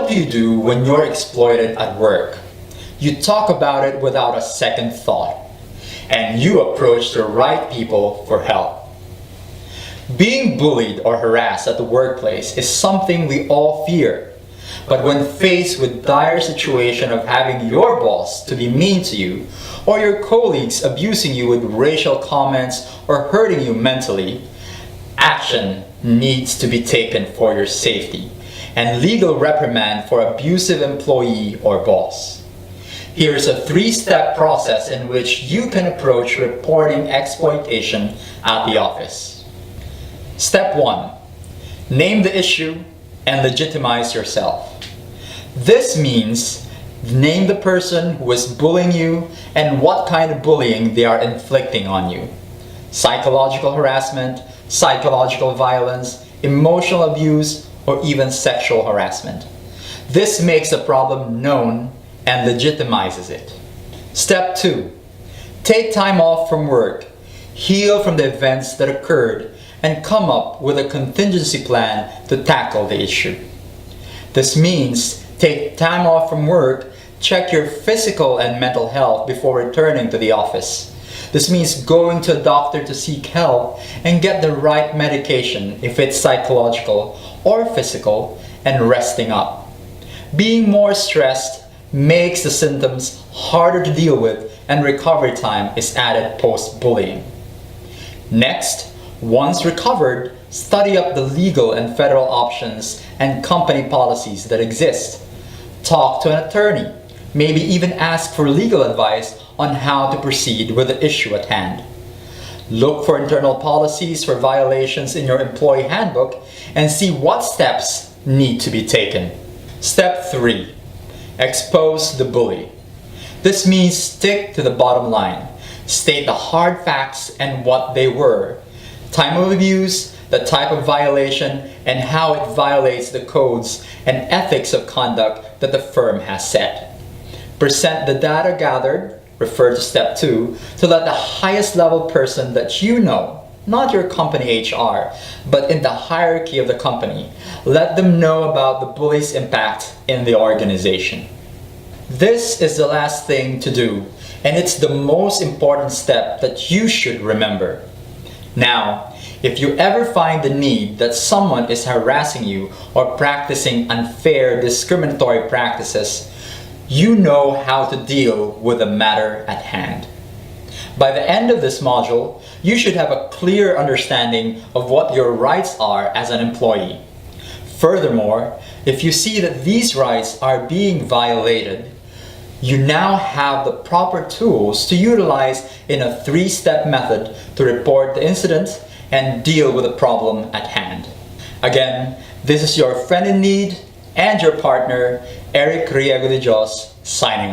What do you do when you're exploited at work? You talk about it without a second thought, and you approach the right people for help. Being bullied or harassed at the workplace is something we all fear. But when faced with dire situation of having your boss to be mean to you, or your colleagues abusing you with racial comments or hurting you mentally, action needs to be taken for your safety, and legal reprimand for abusive employee or boss. Here's a 3-step process in which you can approach reporting exploitation at the office. Step 1. Name the issue and legitimize yourself. This means name the person who is bullying you and what kind of bullying they are inflicting on you. Psychological harassment, psychological violence, emotional abuse, or even sexual harassment. This makes the problem known and legitimizes it. Step 2. Take time off from work, heal from the events that occurred, and come up with a contingency plan to tackle the issue. This means take time off from work, check your physical and mental health before returning to the office. This means going to a doctor to seek help and get the right medication if it's psychological or physical, and resting up. Being more stressed makes the symptoms harder to deal with, and recovery time is added post-bullying. Next, once recovered, study up the legal and federal options and company policies that exist. Talk to an attorney, maybe even ask for legal advice on how to proceed with the issue at hand. Look for internal policies for violations in your employee handbook and see what steps need to be taken. Step 3. Expose the bully. This means stick to the bottom line. State the hard facts and what they were. Time of abuse, the type of violation, and how it violates the codes and ethics of conduct that the firm has set. Present the data gathered, refer to step 2, to let the highest level person that you know, not your company HR, but in the hierarchy of the company, let them know about the bully's impact in the organization. This is the last thing to do, and it's the most important step that you should remember. Now, if you ever find the need that someone is harassing you or practicing unfair, discriminatory practices, you know how to deal with the matter at hand. By the end of this module, you should have a clear understanding of what your rights are as an employee. Furthermore, if you see that these rights are being violated, you now have the proper tools to utilize in a 3-step method to report the incident and deal with the problem at hand. Again, this is your friend in need and your partner, Eric Riego de Dios, signing off.